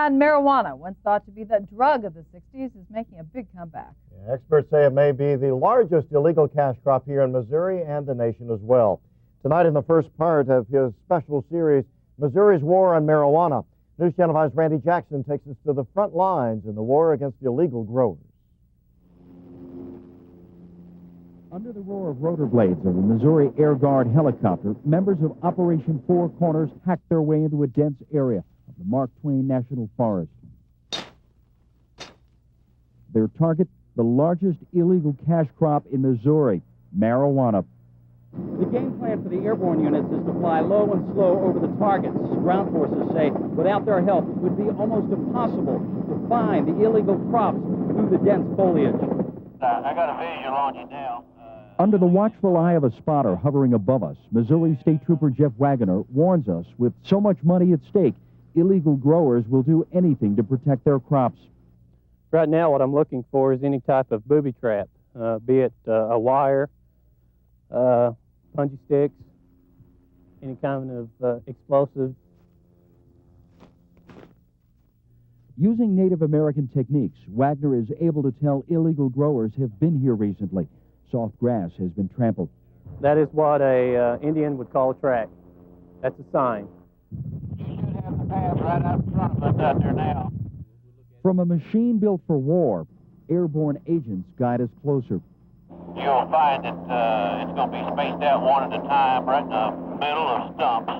And marijuana, once thought to be the drug of the 60s, is making a big comeback. Yeah, experts say it may be the largest illegal cash crop here in Missouri and the nation as well. Tonight in the first part of his special series, Missouri's War on Marijuana, News Channel 5's Randy Jackson takes us to the front lines in the war against illegal growers. Under the roar of rotor blades of a Missouri Air Guard helicopter, members of Operation Four Corners hacked their way into a dense area of the Mark Twain National Forest. Their target, the largest illegal cash crop in Missouri, marijuana. The game plan for the airborne units is to fly low and slow over the targets. Ground forces say without their help, it would be almost impossible to find the illegal crops through the dense foliage. I got a visual on you now. Under the watchful eye of a spotter hovering above us, Missouri State Trooper Jeff Wagoner warns us with so much money at stake, illegal growers will do anything to protect their crops. Right now, what I'm looking for is any type of booby trap, be it a wire, punji sticks, any kind of explosive. Using Native American techniques, Wagner is able to tell illegal growers have been here recently. Soft grass has been trampled. That is what a Indian would call a track. That's a sign. You should have the path right out in front of us out there now. From a machine built for war, airborne agents guide us closer. You'll find that it's going to be spaced out one at a time right in the middle of stumps.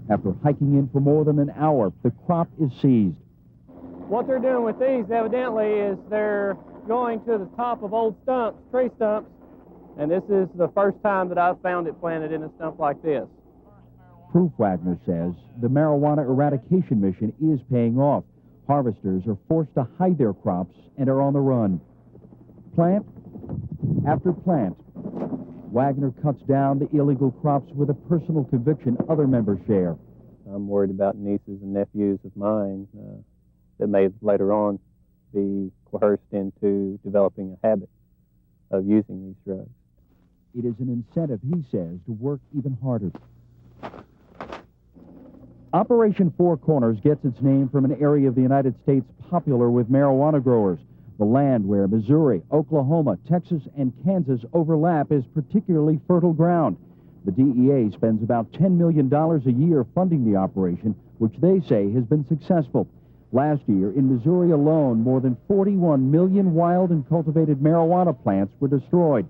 After hiking in for more than an hour, the crop is seized. What they're doing with these, evidently, is they're going to the top of old stumps, tree stumps, and this is the first time that I've found it planted in a stump like this. Proof, Wagner says, the marijuana eradication mission is paying off. Harvesters are forced to hide their crops and are on the run. Plant after plant, Wagner cuts down the illegal crops with a personal conviction other members share. I'm worried about nieces and nephews of mine that may later on be coerced into developing a habit of using these drugs. It is an incentive, he says, to work even harder. Operation Four Corners gets its name from an area of the United States popular with marijuana growers. The land where Missouri, Oklahoma, Texas, and Kansas overlap is particularly fertile ground. The DEA spends about $10 million a year funding the operation, which they say has been successful. Last year, in Missouri alone, more than 41 million wild and cultivated marijuana plants were destroyed.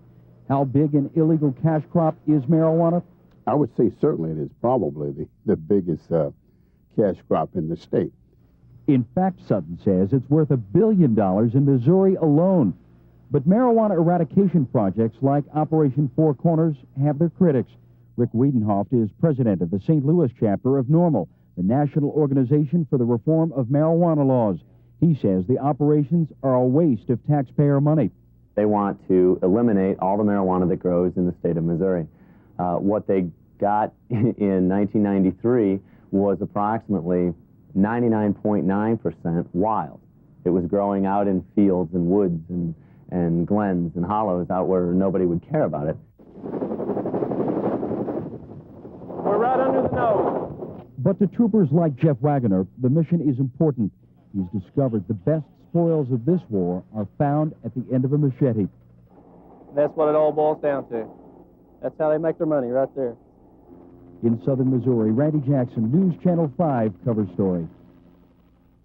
How big an illegal cash crop is marijuana? I would say certainly it is probably the biggest cash crop in the state. In fact, Sutton says it's worth $1 billion in Missouri alone. But marijuana eradication projects like Operation Four Corners have their critics. Rick Wiedenhoft is president of the St. Louis chapter of NORML, the National Organization for the Reform of Marijuana Laws. He says the operations are a waste of taxpayer money. They want to eliminate all the marijuana that grows in the state of Missouri. What they got in 1993 was approximately 99.9% wild. It was growing out in fields and woods and glens and hollows out where nobody would care about it. We're right under the nose. But to troopers like Jeff Wagoner, the mission is important. He's discovered the best spoils of this war are found at the end of a machete. That's what it all boils down to. That's how they make their money, right there. In southern Missouri, Randy Jackson, News Channel 5 cover story.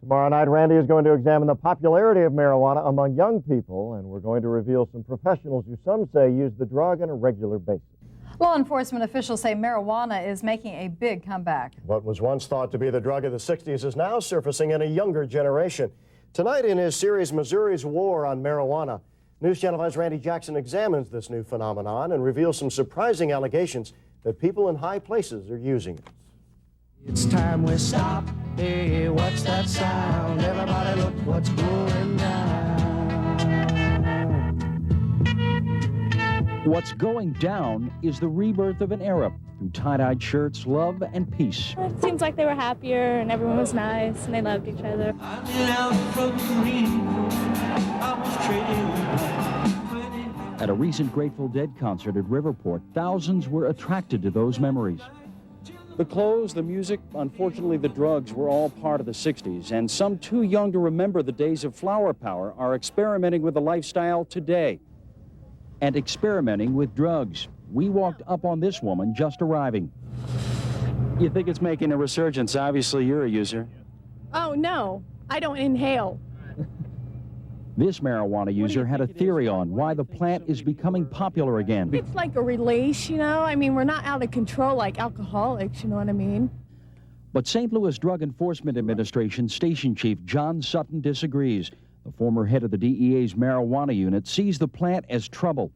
Tomorrow night, Randy is going to examine the popularity of marijuana among young people, and we're going to reveal some professionals who some say use the drug on a regular basis. Law enforcement officials say marijuana is making a big comeback. What was once thought to be the drug of the 60s is now surfacing in a younger generation. Tonight in his series, Missouri's War on Marijuana, News Channel 5's Randy Jackson examines this new phenomenon and reveals some surprising allegations that people in high places are using it. It's time we stop. Hey, what's that sound? Everybody look what's going down. What's going down is the rebirth of an era through tie-dyed shirts, love, and peace. It seems like they were happier and everyone was nice and they loved each other. At a recent Grateful Dead concert at Riverport, thousands were attracted to those memories. The clothes, the music, unfortunately the drugs were all part of the 60s, and some too young to remember the days of flower power are experimenting with the lifestyle today. And experimenting with drugs. We walked up on this woman just arriving. You think it's making a resurgence? Obviously you're a user. Oh, no, I don't inhale. This marijuana user had a theory on why the plant is becoming popular again. It's like a release, you know? I mean, we're not out of control like alcoholics, you know what I mean? But St. Louis Drug Enforcement Administration Station Chief John Sutton disagrees. The former head of the DEA's marijuana unit sees the plant as trouble.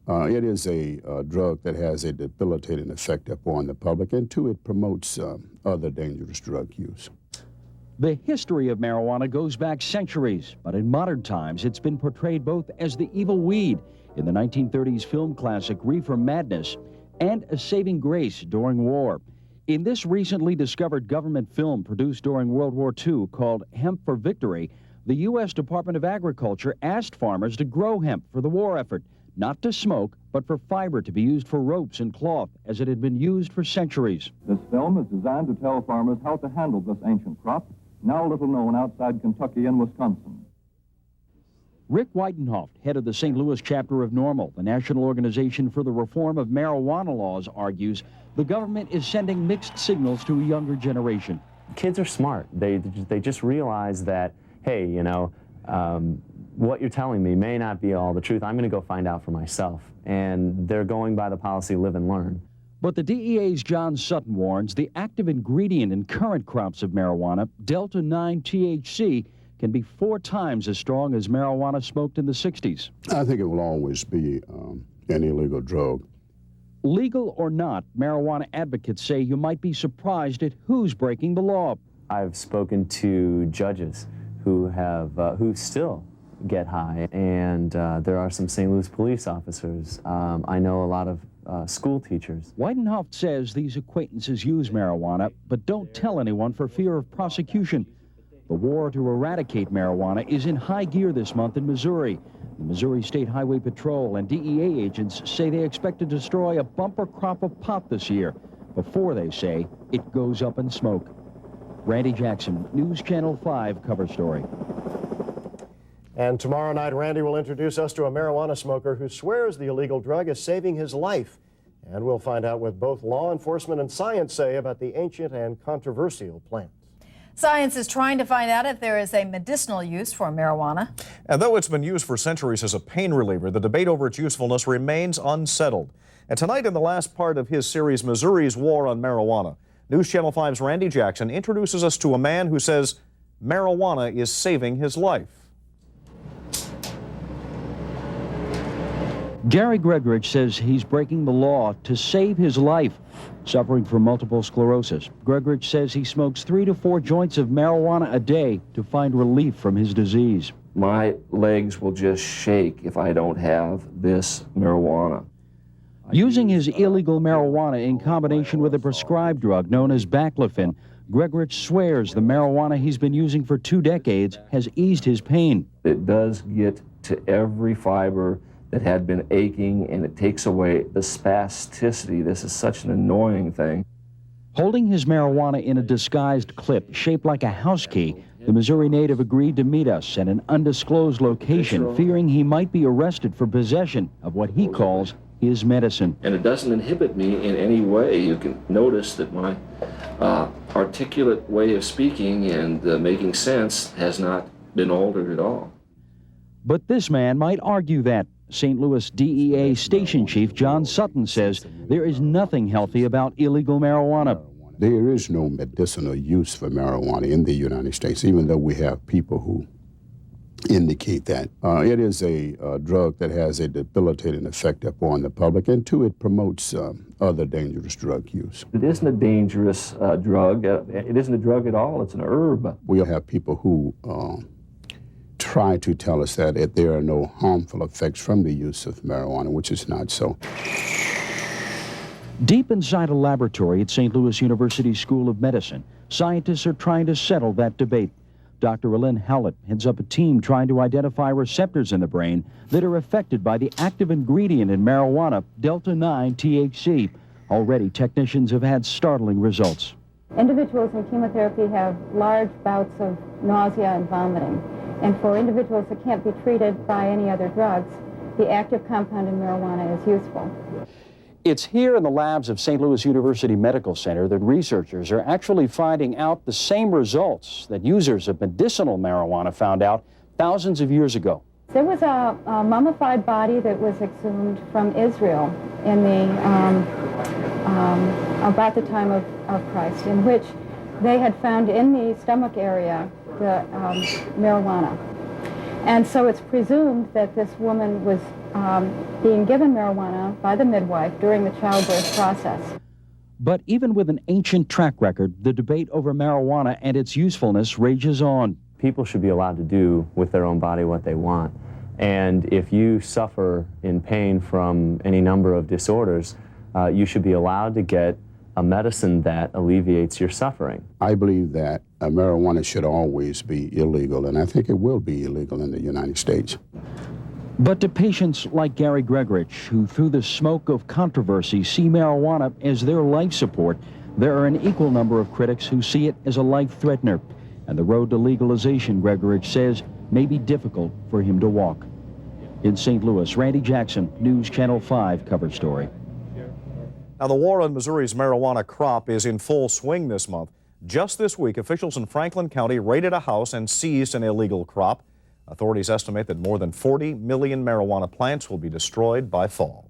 It is a drug that has a debilitating effect upon the public, and two, it promotes other dangerous drug use. The history of marijuana goes back centuries, but in modern times it's been portrayed both as the evil weed in the 1930s film classic Reefer Madness and a saving grace during war. In this recently discovered government film produced during World War II called Hemp for Victory, the U.S. Department of Agriculture asked farmers to grow hemp for the war effort, not to smoke, but for fiber to be used for ropes and cloth, as it had been used for centuries. This film is designed to tell farmers how to handle this ancient crop, now little known outside Kentucky and Wisconsin. Rick Weidenhoff, head of the St. Louis chapter of NORML, the National Organization for the Reform of Marijuana Laws, argues the government is sending mixed signals to a younger generation. Kids are smart. They just realize that, hey, you know, what you're telling me may not be all the truth. I'm going to go find out for myself. And they're going by the policy live and learn. But the DEA's John Sutton warns the active ingredient in current crops of marijuana, Delta-9 THC, can be 4 times as strong as marijuana smoked in the 60s. I think it will always be an illegal drug. Legal or not, marijuana advocates say you might be surprised at who's breaking the law. I've spoken to judges who still get high, and there are some St. Louis police officers. I know a lot of school teachers. Weidenhoff says these acquaintances use marijuana, but don't tell anyone for fear of prosecution. The war to eradicate marijuana is in high gear this month in Missouri. The Missouri State Highway Patrol and DEA agents say they expect to destroy a bumper crop of pot this year before, they say, it goes up in smoke. Randy Jackson, News Channel 5 cover story. And tomorrow night, Randy will introduce us to a marijuana smoker who swears the illegal drug is saving his life. And we'll find out what both law enforcement and science say about the ancient and controversial plant. Science is trying to find out if there is a medicinal use for marijuana. And though it's been used for centuries as a pain reliever, the debate over its usefulness remains unsettled. And tonight, in the last part of his series, Missouri's War on Marijuana, News Channel 5's Randy Jackson introduces us to a man who says marijuana is saving his life. Gary Gregorich says he's breaking the law to save his life. Suffering from multiple sclerosis, Gregorich says he smokes 3 to 4 joints of marijuana a day to find relief from his disease. My legs will just shake if I don't have this marijuana. Using his illegal marijuana in combination with a prescribed drug known as baclofen, Gregorich swears the marijuana he's been using for 2 decades has eased his pain. It does get to every fiber that had been aching, and it takes away the spasticity. This is such an annoying thing. Holding his marijuana in a disguised clip shaped like a house key, the Missouri native agreed to meet us at an undisclosed location, fearing he might be arrested for possession of what he calls his medicine. And it doesn't inhibit me in any way. You can notice that my articulate way of speaking and making sense has not been altered at all. But this man might argue that. St. Louis DEA Station Chief John Sutton says there is nothing healthy about illegal marijuana. There is no medicinal use for marijuana in the United States, even though we have people who indicate that. It is a drug that has a debilitating effect upon the public, and two, it promotes other dangerous drug use. It isn't a dangerous drug. It isn't a drug at all. It's an herb. We have people who try to tell us that there are no harmful effects from the use of marijuana, which is not so. Deep inside a laboratory at St. Louis University School of Medicine, scientists are trying to settle that debate. Dr. Ellen Howlett heads up a team trying to identify receptors in the brain that are affected by the active ingredient in marijuana, Delta-9 THC. Already, technicians have had startling results. Individuals in chemotherapy have large bouts of nausea and vomiting. And for individuals that can't be treated by any other drugs, the active compound in marijuana is useful. It's here in the labs of St. Louis University Medical Center that researchers are actually finding out the same results that users of medicinal marijuana found out thousands of years ago. There was a mummified body that was exhumed from Israel in the about the time of Christ, in which they had found in the stomach area the marijuana. And so it's presumed that this woman was being given marijuana by the midwife during the childbirth process. But even with an ancient track record, the debate over marijuana and its usefulness rages on. People should be allowed to do with their own body what they want. And if you suffer in pain from any number of disorders, you should be allowed to get a medicine that alleviates your suffering. I believe that marijuana should always be illegal, and I think it will be illegal in the United States. But to patients like Gary Gregorich, who through the smoke of controversy see marijuana as their life support, there are an equal number of critics who see it as a life threatener. And the road to legalization, Gregorich says, may be difficult for him to walk. In St. Louis, Randy Jackson, News Channel 5 cover story. Now, the war on Missouri's marijuana crop is in full swing this month. Just this week, officials in Franklin County raided a house and seized an illegal crop. Authorities estimate that more than 40 million marijuana plants will be destroyed by fall.